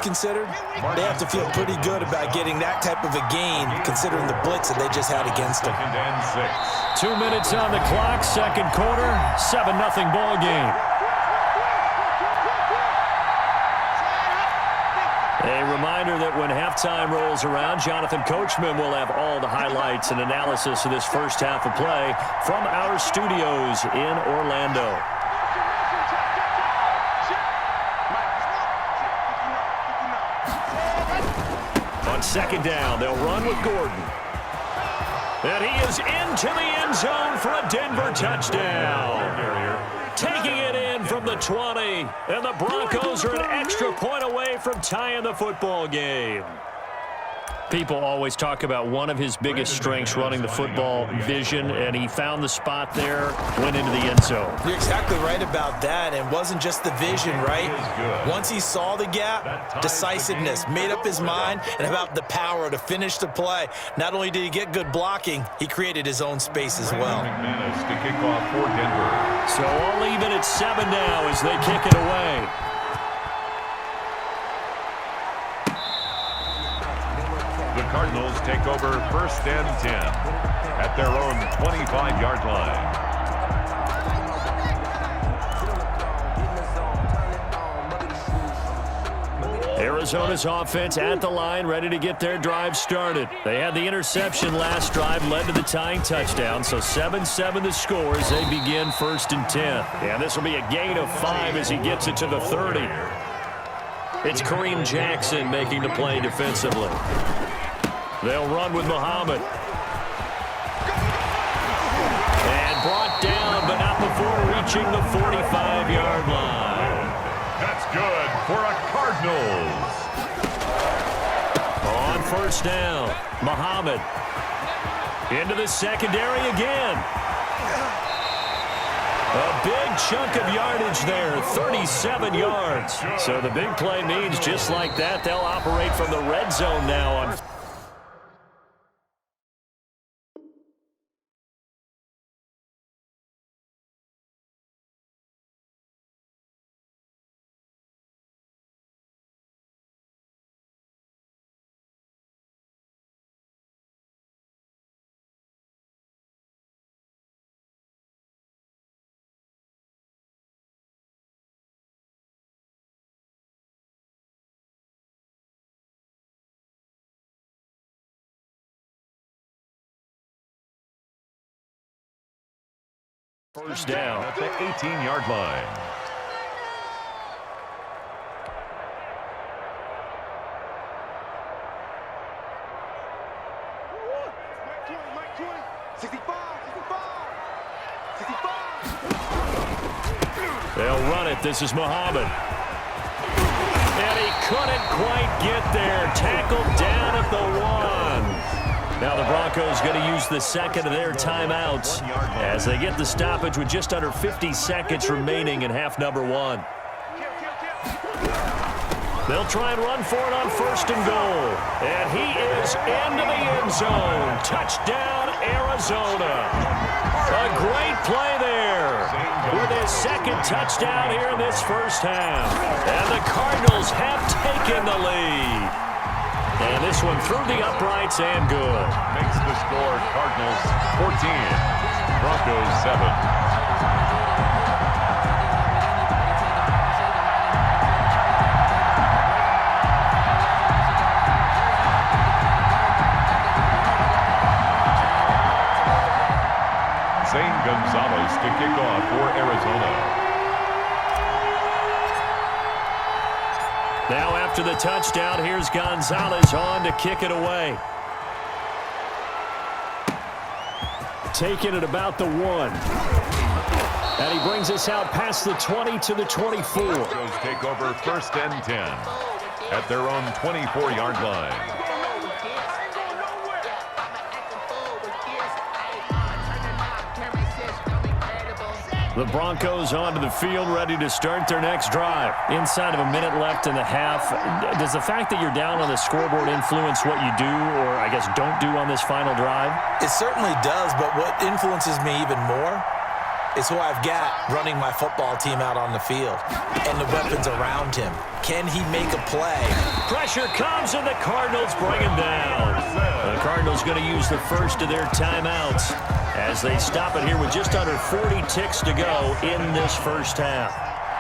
considered, they have to feel pretty good about getting that type of a gain, considering the blitz that they just had against them. 2 minutes on the clock, second quarter, 7-0 ball game. A reminder that when halftime rolls around, Jonathan Coachman will have all the highlights and analysis of this first half of play from our studios in Orlando. On second down, they'll run with Gordon. And he is into the end zone for a Denver touchdown. Taking it in from the 20, and the Broncos are an extra point away from tying the football game. People always talk about one of his biggest strengths running the football, vision, and he found the spot there, went into the end zone. You're exactly right about that, and it wasn't just the vision, right? Once he saw the gap, decisiveness, made up his mind, and about the power to finish the play. Not only did he get good blocking, he created his own space as well. To kick off for Denver. So all even at 7 now as they kick it away. The Cardinals take over 1st and 10 at their own 25-yard line. Arizona's offense at the line, ready to get their drive started. They had the interception last drive, led to the tying touchdown, so 7-7 the score as they begin 1st and 10. And this will be a gain of 5 as he gets it to the 30. It's Kareem Jackson making the play defensively. They'll run with Muhammad. And brought down, but not before reaching the 45-yard line. That's good for a Cardinals. On 1st down, Muhammad. Into the secondary again. A big chunk of yardage there, 37 yards. So the big play means just like that, they'll operate from the red zone now on first down at the 18-yard line. They'll run it. This is Muhammad. And he couldn't quite get there. Tackled down at the 1. Now the Broncos going to use the second of their timeouts as they get the stoppage with just under 50 seconds remaining in half number 1. They'll try and run for it on 1st and goal. And he is into the end zone. Touchdown, Arizona. A great play there with his second touchdown here in this first half. And the Cardinals have taken the lead. And this one through the uprights and good. Makes the score Cardinals 14, Broncos 7. Zane Gonzalez to kick off for Arizona. Now after the touchdown, here's Gonzalez on to kick it away. Taking it about the 1. And he brings us out past the 20 to the 24. Broncos take over 1st and 10 at their own 24-yard line. The Broncos onto the field, ready to start their next drive. Inside of a minute left in the half, does the fact that you're down on the scoreboard influence what you do, or I guess don't do on this final drive? It certainly does, but what influences me even more is who I've got running my football team out on the field, and the weapons around him. Can he make a play? Pressure comes, and the Cardinals bring him down. The Cardinals going to use the first of their timeouts as they stop it here with just under 40 ticks to go in this first half.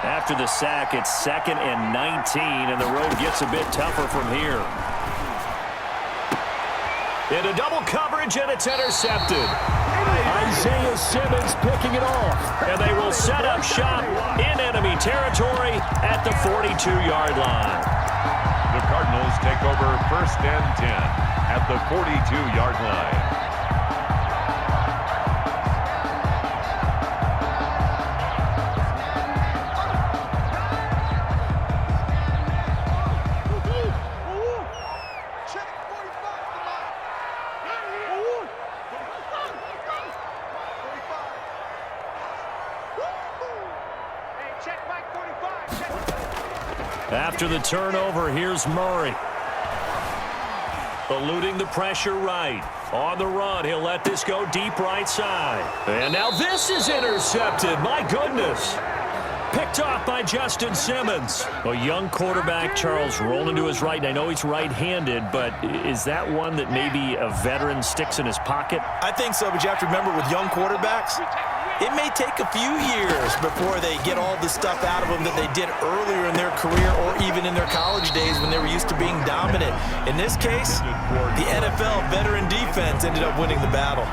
After the sack, it's 2nd and 19, and the road gets a bit tougher from here. Into double coverage, and it's intercepted. Isaiah Simmons picking it off. And they will set up shop in enemy territory at the 42-yard line. The Cardinals take over 1st and 10 at the 42-yard line. After the turnover, here's Murray. Eluding the pressure right. On the run, he'll let this go deep right side. And now this is intercepted. My goodness. Picked off by Justin Simmons. A young quarterback, Charles, rolling to his right. And I know he's right-handed, but is that one that maybe a veteran sticks in his pocket? I think so, but you have to remember with young quarterbacks, it may take a few years before they get all the stuff out of them that they did earlier in their career or even in their college days when they were used to being dominant. In this case, the NFL veteran defense ended up winning the battle.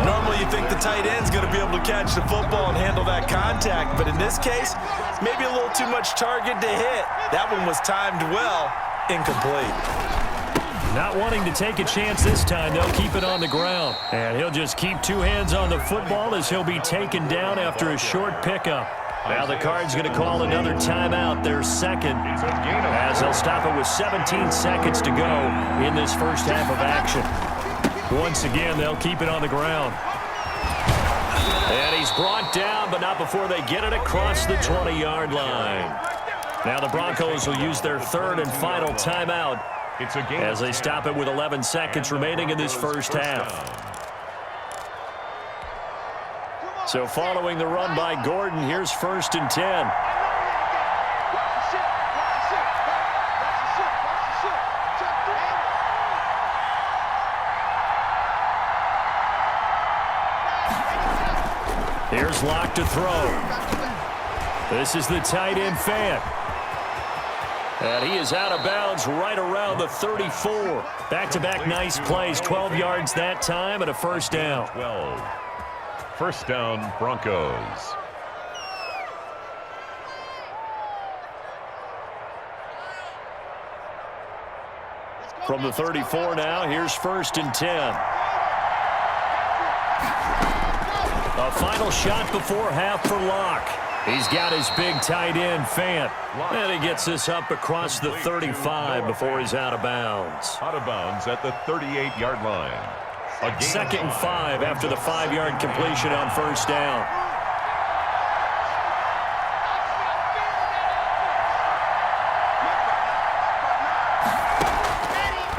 Normally you think the tight end's going to be able to catch the football and handle that contact, but in this case, maybe a little too much target to hit. That one was timed well, incomplete. Not wanting to take a chance this time, they'll keep it on the ground. And he'll just keep two hands on the football as he'll be taken down after a short pickup. Now the Cards going to call another timeout, their second, as they'll stop it with 17 seconds to go in this first half of action. Once again, they'll keep it on the ground. And he's brought down, but not before they get it across the 20-yard line. Now the Broncos will use their third and final timeout as they stop it with 11 seconds remaining in this first half. So following the run by Gordon, here's 1st and 10. Here's Locke to throw. This is the tight end Fant. And he is out of bounds right around the 34. Back-to-back nice plays, 12 yards that time and a first down. 12. First down, Broncos. From the 34 now, here's 1st and 10. A final shot before half for Locke. He's got his big tight end, Fant. And he gets this up across the 35 before he's out of bounds. Out of bounds at the 38-yard line. 2nd and 5 after the 5-yard completion on first down.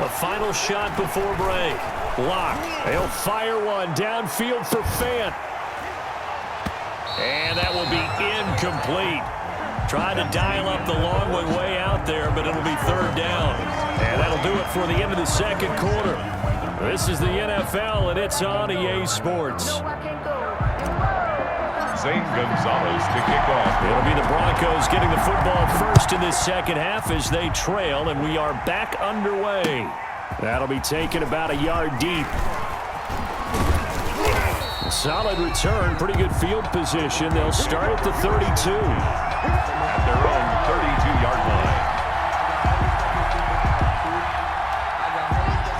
A final shot before break. Locke, he'll fire one downfield for Fant. And that will be incomplete. Trying to dial up the long one way out there, but it'll be third down. And that'll do it for the end of the second quarter. This is the NFL, and it's on EA Sports. Zane Gonzalez to kick off. It'll be the Broncos getting the football first in this second half as they trail, and we are back underway. That'll be taken about a yard deep. Solid return, pretty good field position. They'll start at the 32. At their own 32-yard line.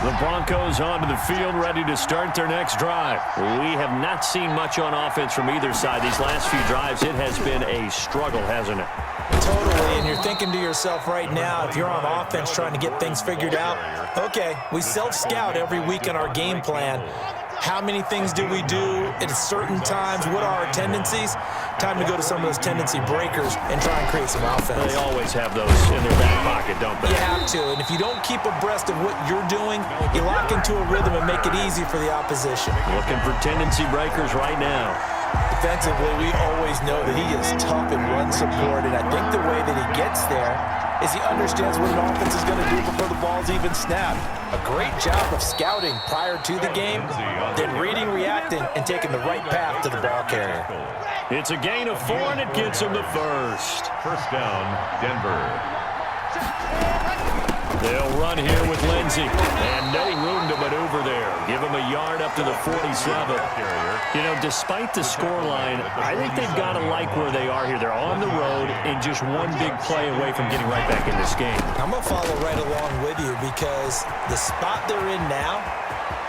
The Broncos onto the field, ready to start their next drive. We have not seen much on offense from either side. These last few drives, it has been a struggle, hasn't it? Totally, and you're thinking to yourself right now, if you're on offense trying to get things figured out, okay, we self-scout every week in our game plan. How many things do we do at certain times? What are our tendencies? Time to go to some of those tendency breakers and try and create some offense. They always have those in their back pocket, don't they? You have to, and if you don't keep abreast of what you're doing, you lock into a rhythm and make it easy for the opposition. Looking for tendency breakers right now. Defensively, we always know that he is tough in run support, and I think the way that he gets there is he understands what an offense is going to do before the ball's even snapped. A great job of scouting prior to the game, then reading, reacting, and taking the right path to the ball carrier. It's a gain of 4, and it gets him the first. First down, Denver. They'll run here with Lindsey, and no room to maneuver there. Give him a yard up to the 47. You know, despite the scoreline, I think they've got to like where they are here. They're on the road and just one big play away from getting right back in this game. I'm going to follow right along with you because the spot they're in now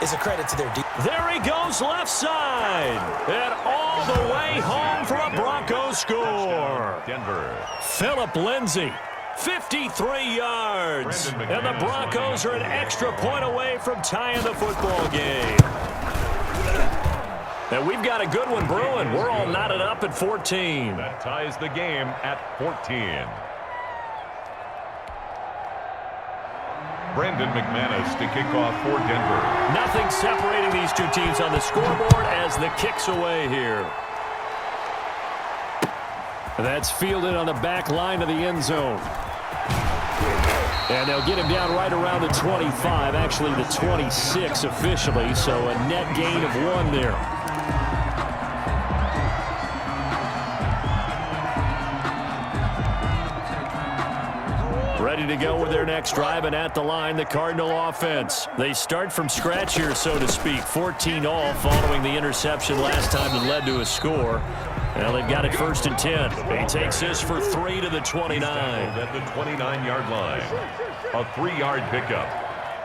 is a credit to their defense. There he goes left side, and all the way home for a Broncos score. Denver. Phillip Lindsay. 53 yards, and the Broncos are an extra point away from tying the football game. And we've got a good one brewing. We're all knotted up at 14. That ties the game at 14. Brandon McManus to kick off for Denver. Nothing separating these two teams on the scoreboard as the kick's away here. That's fielded on the back line of the end zone. And they'll get him down right around the 25, actually the 26 officially, so a net gain of 1 there. Ready to go with their next drive, and at the line, the Cardinal offense. They start from scratch here, so to speak. 14 all following the interception last time that led to a score. Well, they've got it 1st and 10. He takes this for 3 to the 29. At the 29-yard line. A 3-yard pickup.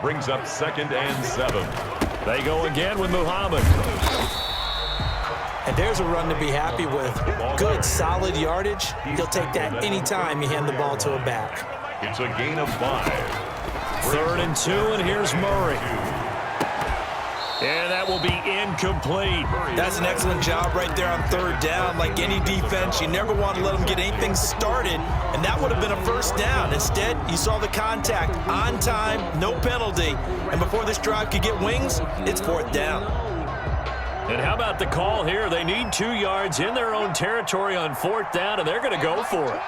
Brings up 2nd and 7. They go again with Muhammad. And there's a run to be happy with. Good, solid yardage. He'll take that anytime you hand the ball to a back. It's a gain of 5. 3rd and 2, and here's Murray. And that will be incomplete. That's an excellent job right there on 3rd down. Like any defense, you never want to let them get anything started, and that would have been a 1st down. Instead, you saw the contact on time, no penalty, and before this drive could get wings, it's 4th down. And how about the call here? They need 2 yards in their own territory on 4th down, and they're going to go for it.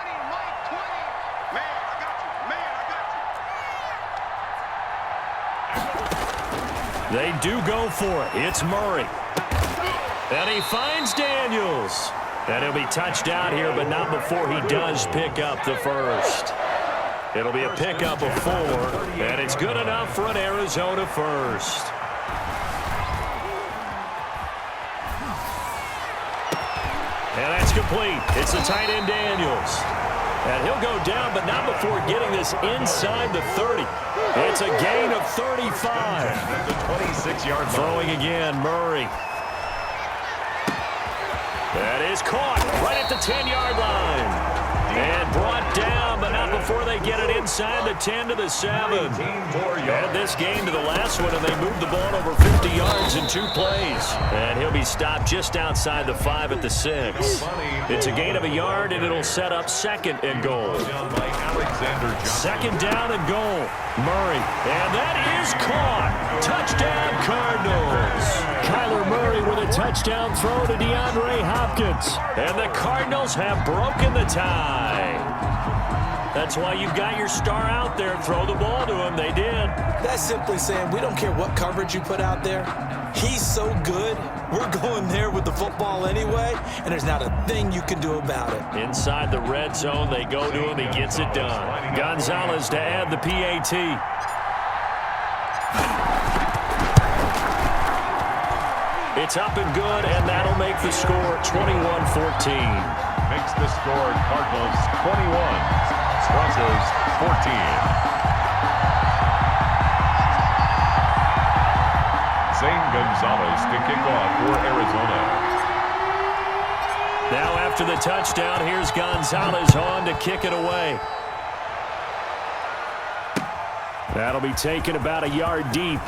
They do go for it. It's Murray. And he finds Daniels. And he'll be touched out here, but not before he does pick up the first. It'll be a pickup of 4, and it's good enough for an Arizona first. And that's complete. It's the tight end Daniels. And he'll go down, but not before getting this inside the 30. It's a gain of 35. The 26-yard line. Throwing again, Murray. That is caught right at the 10-yard line. And brought down, but not before they get it inside the 10 to the 7. Add this game to the last one, and they moved the ball over 50 yards in 2 plays. And he'll be stopped just outside the 5 at the 6. It's a gain of a yard, and it'll set up 2nd and goal. 2nd down and goal. Murray, and that is caught. Touchdown, Cardinals. Kyler Murray with a touchdown throw to DeAndre Hopkins. And the Cardinals have broken the tie. That's why you've got your star out there. Throw the ball to him. They did. That's simply saying we don't care what coverage you put out there. He's so good, we're going there with the football anyway, and there's not a thing you can do about it. Inside the red zone, they go to him. He gets it done. Gonzalez to add the PAT. It's up and good, and that'll make the score 21-14. Makes the score Cardinals 21, Broncos 14. Zane Gonzalez to kick off for Arizona. Now after the touchdown, here's Gonzalez on to kick it away. That'll be taken about a yard deep.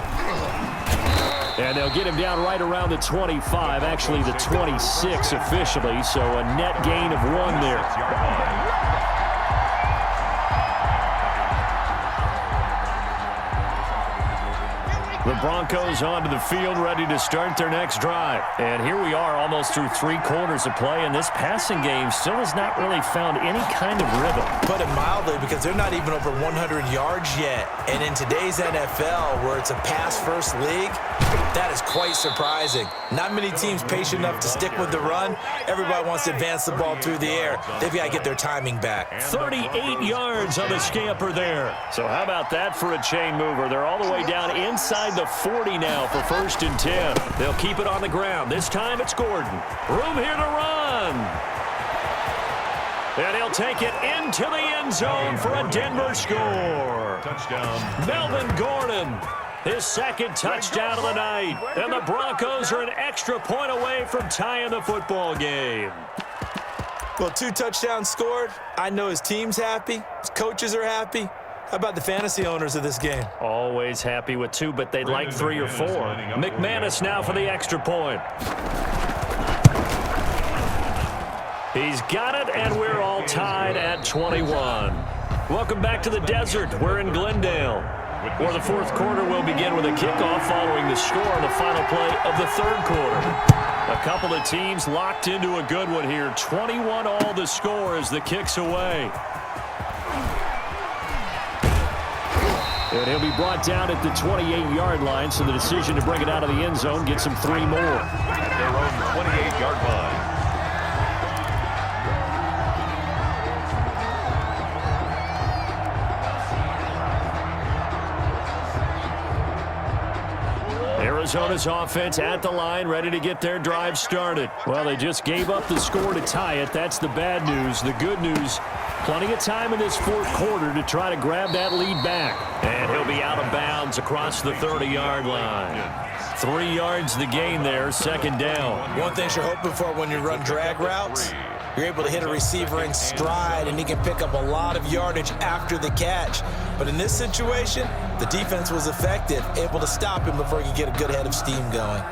And they'll get him down right around the 25, actually the 26 officially, so a net gain of 1 there. The Broncos onto the field, ready to start their next drive. And here we are, almost through 3 quarters of play, and this passing game still has not really found any kind of rhythm. Put it mildly, because they're not even over 100 yards yet. And in today's NFL, where it's a pass-first league, that is quite surprising. Not many teams patient enough to stick with the run. Everybody wants to advance the ball through the air. They've got to get their timing back. 38 yards on the scamper there. So how about that for a chain mover? They're all the way down inside the 40 now for 1st and 10. They'll keep it on the ground. This time it's Gordon. Room here to run. And he'll take it into the end zone for a Denver score. Touchdown. Melvin Gordon, his 2nd touchdown of the night. And the Broncos are an extra point away from tying the football game. Well, 2 touchdowns scored. I know his team's happy. His coaches are happy. How about the fantasy owners of this game? Always happy with 2, but they'd like 3 or 4. McManus now for the extra point. He's got it, and we're all tied at 21. Welcome back to the desert. We're in Glendale, where the 4th quarter will begin with a kickoff following the score on the final play of the 3rd quarter. A couple of teams locked into a good one here. 21 all the score as the kick's away. And he'll be brought down at the 28-yard line, so the decision to bring it out of the end zone gets him 3 more. At their own 28-yard line. Arizona's offense at the line, ready to get their drive started. Well, they just gave up the score to tie it. That's the bad news. The good news, plenty of time in this 4th quarter to try to grab that lead back. And he'll be out of bounds across the 30-yard line. 3 yards the gain there, 2nd down. One thing you're hoping for when you run drag routes, you're able to hit a receiver in stride, and he can pick up a lot of yardage after the catch. But in this situation, the defense was effective, able to stop him before he could get a good head of steam going.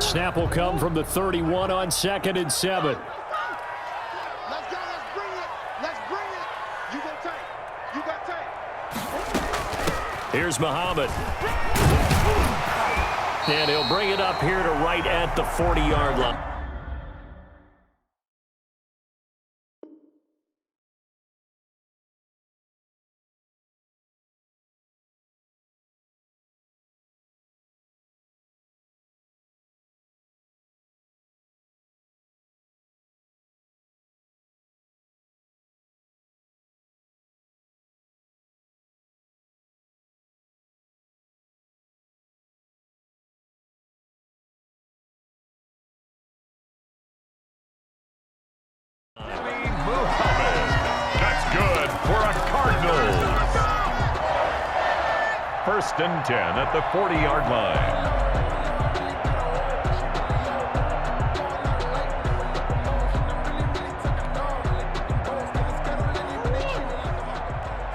Snap will come from the 31 on 2nd and 7. Let's go, let's bring it. Let's bring it. You go tight. You got tight. Here's Muhammad. And he'll bring it up here to right at the 40-yard line. That's good for a Cardinals. 1st and 10 at the 40-yard line.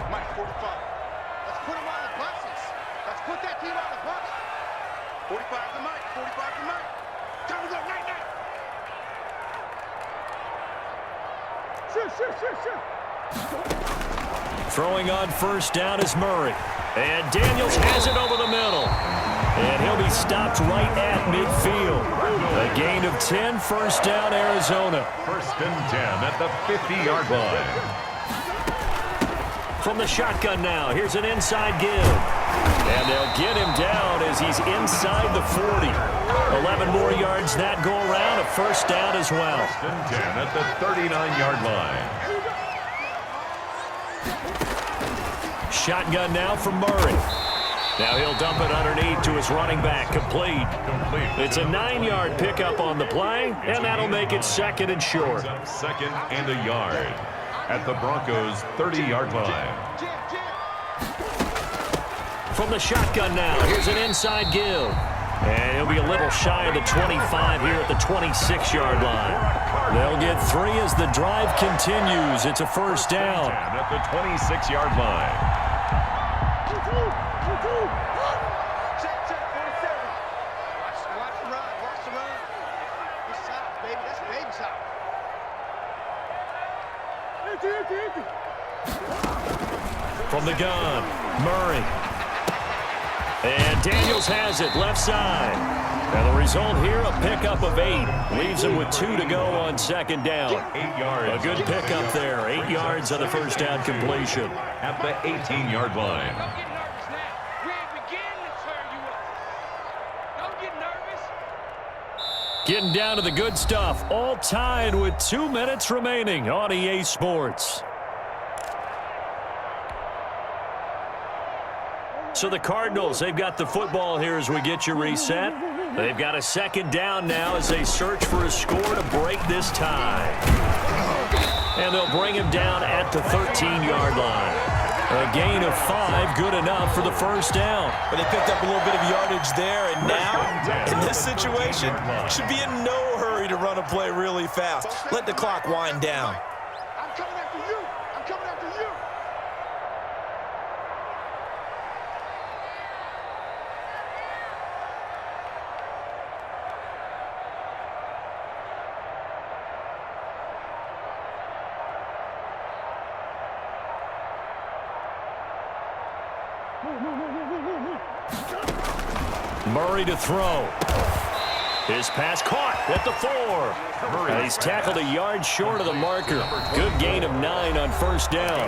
Mike, 45. Let's put him on the buses. Let's put that team on the bus. 45 to Mike. 45 to Mike. Time to go. Night, night. Sure. Throwing on 1st down is Murray. And Daniels has it over the middle. And he'll be stopped right at midfield. A gain of 10, 1st down, Arizona. 1st and 10 at the 50-yard line. From the shotgun now, here's an inside give. And they'll get him down as he's inside the 40. 11 more yards that go around, a 1st down as well. 1st and 10 at the 39-yard line. Shotgun now from Murray. Now he'll dump it underneath to his running back. Complete. It's a 9-yard pickup on the play, and that'll make it 2nd and short. 2nd and a yard at the Broncos' 30-yard line. From the shotgun now, here's an inside give. And he'll be a little shy of the 25 here at the 26-yard line. They'll get 3 as the drive continues. It's a 1st down. At the 26-yard line. Check, 47. Watch the run. Watch the run. Good side, baby. That's baby side. From the gun, Murray. And Daniels has it, left side. And the result here, a pickup of 8. Leaves him with 2 to go on second down. 8 yards. A good pickup there. 8 yards on the first down completion. At the 18-yard line. Don't get nervous now. We ain't beginning to turn you up. Don't get nervous. Getting down to the good stuff. All tied with 2 minutes remaining on EA Sports. So the Cardinals, they've got the football here as we get you reset. They've got a second down now as they search for a score to break this tie. And they'll bring him down at the 13-yard line. A gain of 5, good enough for the first down. But they picked up a little bit of yardage there, and now, in this situation, should be in no hurry to run a play really fast. Let the clock wind down. I'm coming after you. I'm coming after you. Murray to throw. His pass caught at the 4. And he's tackled a yard short of the marker. Good gain of 9 on first down.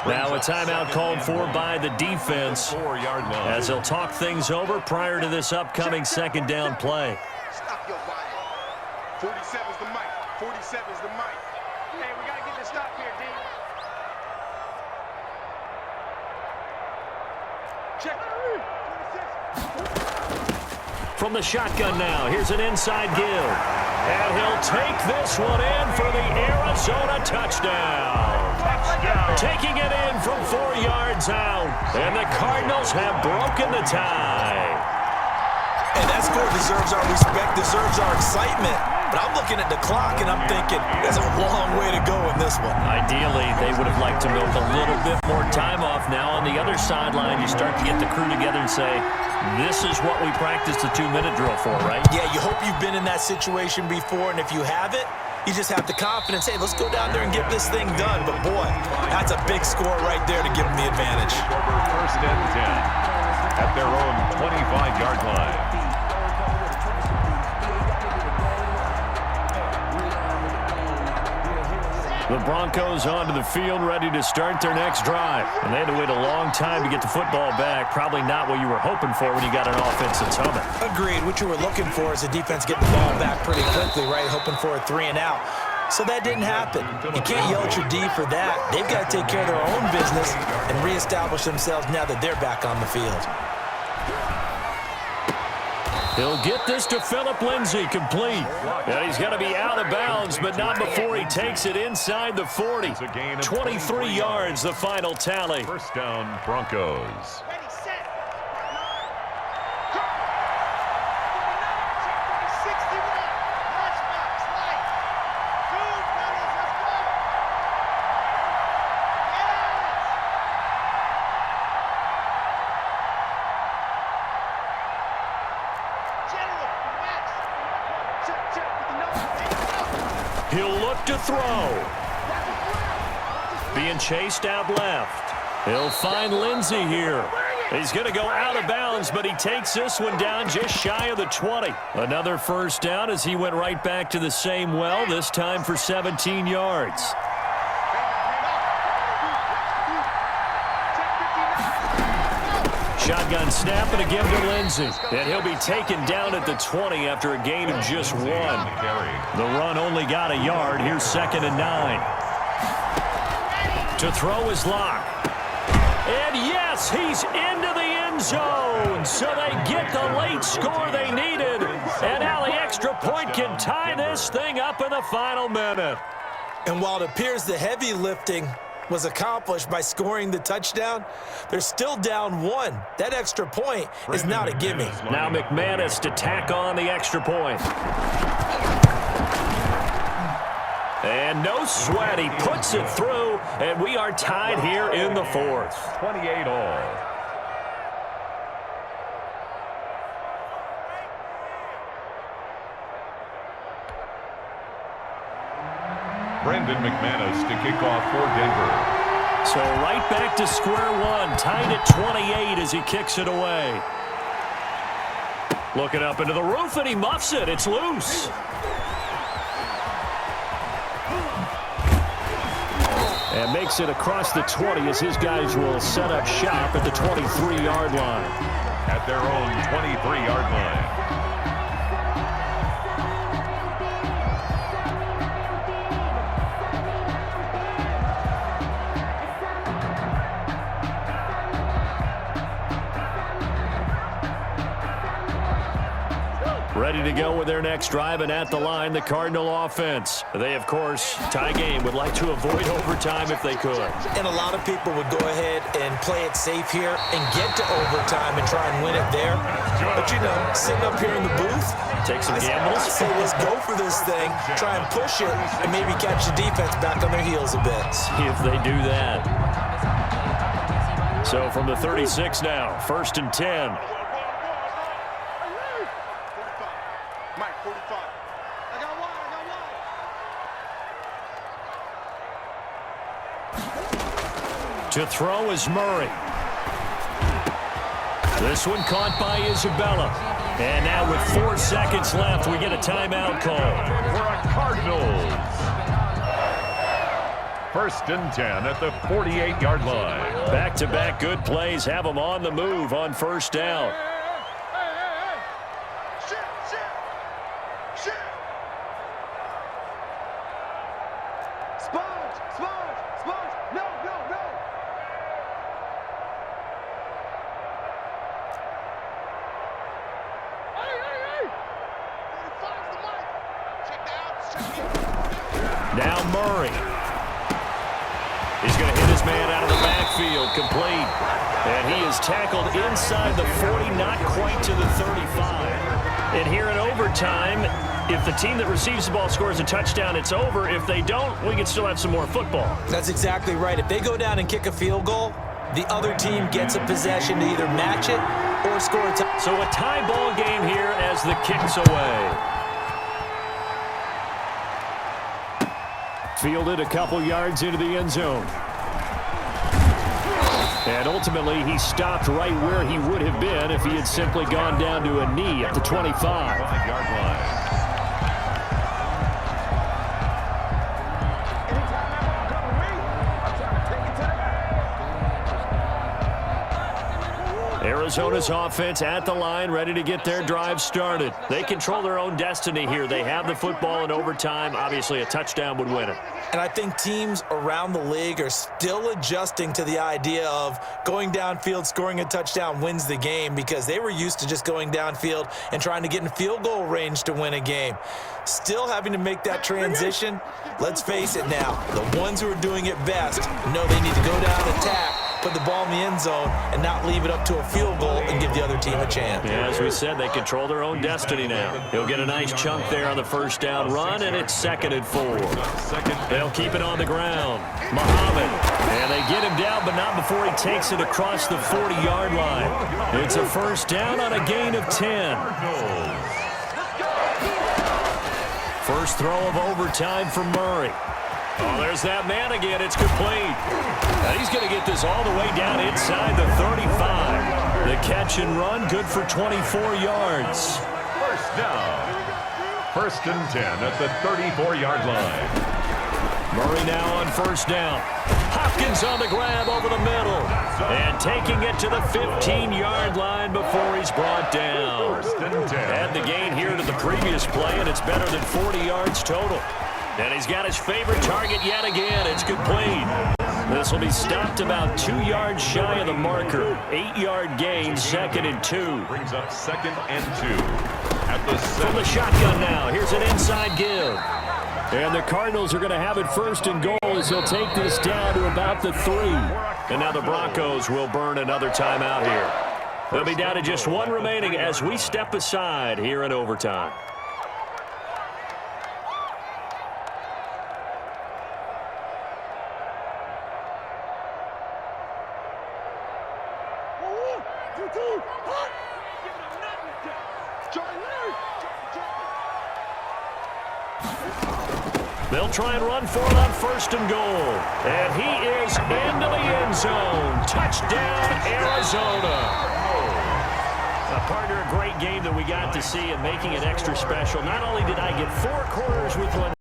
Now a timeout called for by the defense as they'll talk things over prior to this upcoming second down play. Stop your body. 47's the mic. 47's the mic. Hey, we got to get this stop here, D. Check. From the shotgun now, here's an inside give. And he'll take this one in for the Arizona touchdown. Taking it in from 4 yards out. And the Cardinals have broken the tie. And that score deserves our respect, deserves our excitement. But I'm looking at the clock, and I'm thinking, there's a long way to go in this one. Ideally, they would have liked to milk a little bit more time off. Now on the other sideline, you start to get the crew together and say, this is what we practiced the 2-minute drill for, right? Yeah, you hope you've been in that situation before, and if you haven't, you just have the confidence, hey, let's go down there and get this thing done. But, boy, that's a big score right there to give them the advantage. Over first and 10 at their own 25-yard line. The Broncos onto the field, ready to start their next drive. And they had to wait a long time to get the football back. Probably not what you were hoping for when you got an offense that's humming. Agreed. What you were looking for is the defense getting the ball back pretty quickly, right? Hoping for a 3 and out. So that didn't happen. You can't yell at your D for that. They've got to take care of their own business and reestablish themselves now that they're back on the field. He'll get this to Phillip Lindsay, complete. And he's going to be out of bounds, but not before he takes it inside the 40. 23 yards, the final tally. First down, Broncos. Ready, set. 61. Lunchbox, light. Dude, fellas, let's go. Yes. General, Max. Check with the nose. He'll look to throw. Being chased out left. He'll find Lindsay here. He's going to go out of bounds, but he takes this one down just shy of the 20. Another first down as he went right back to the same well, this time for 17 yards. Shotgun snap and a give to Lindsay. And he'll be taken down at the 20 after a gain of just 1. The run only got a yard. Here's 2nd and 9. To throw is Locke. And yes, he's into the end zone. So they get the late score they needed. And now the extra point can tie this thing up in the final minute. And while it appears the heavy lifting was accomplished by scoring the touchdown, they're still down 1. That extra point is not a gimme. Now McManus to tack on the extra point. And no sweat, he puts it through, and we are tied here in the 4th. 28 all. Brandon McManus to kick off for Denver. So right back to square one, tied at 28 as he kicks it away. Looking up into the roof, and he muffs it. It's loose. And makes it across the 20 as his guys will set up shop at the 23-yard line. At their own 23-yard line. Ready to go with their next drive, and at the line, the Cardinal offense. They, of course, tie game, would like to avoid overtime if they could. And a lot of people would go ahead and play it safe here and get to overtime and try and win it there. But, you know, sitting up here in the booth, take some gambles. I say let's go for this thing, try and push it, and maybe catch the defense back on their heels a bit. See if they do that. So from the 36 now, 1st and 10. To throw is Murray. This one caught by Isabella. And now with 4 seconds left, we get a timeout call. For a Cardinals. 1st and 10 at the 48-yard line. Back-to-back good plays have them on the move on 1st down. Now Murray. He's going to hit his man out of the backfield, complete. And he is tackled inside the 40, not quite to the 35. And here in overtime, if the team that receives the ball scores a touchdown, it's over. If they don't, we can still have some more football. That's exactly right. If they go down and kick a field goal, the other team gets a possession to either match it or score a touchdown. So a tie ball game here as the kick's away. Fielded a couple yards into the end zone. And ultimately, he stopped right where he would have been if he had simply gone down to a knee at the 25. Arizona's offense at the line, ready to get their drive started. They control their own destiny here. They have the football in overtime. Obviously, a touchdown would win it. And I think teams around the league are still adjusting to the idea of going downfield, scoring a touchdown wins the game, because they were used to just going downfield and trying to get in field goal range to win a game. Still having to make that transition. Let's face it now, the ones who are doing it best know they need to go down and attack, put the ball in the end zone, and not leave it up to a field goal and give the other team a chance. Yeah, as we said, they control their own destiny now. He'll get a nice chunk there on the 1st down run, and it's 2nd and 4. They'll keep it on the ground. Muhammad. And they get him down, but not before he takes it across the 40-yard line. It's a 1st down on a gain of 10. First throw of overtime for Murray. Oh, there's that man again. It's complete. And he's going to get this all the way down inside the 35. The catch and run, good for 24 yards. 1st down. 1st and 10 at the 34-yard line. Murray now on 1st down. Hopkins on the grab over the middle. And taking it to the 15-yard line before he's brought down. 1st and 10. Add the gain here to the previous play, and it's better than 40 yards total. And he's got his favorite target yet again. It's complete. This will be stopped about 2 yards shy of the marker. 8-yard gain, 2nd and 2. Brings up 2nd and 2. At the from the shotgun now. Here's an inside give. And the Cardinals are going to have it 1st and goal as he'll take this down to about the 3. And now the Broncos will burn another timeout here. They'll be down to just 1 remaining as we step aside here in overtime. They'll try and run for it on 1st and goal. And he is into the end zone. Touchdown, Arizona. Partner, a great game that we got to see and making it extra special. Not only did I get 4 quarters with one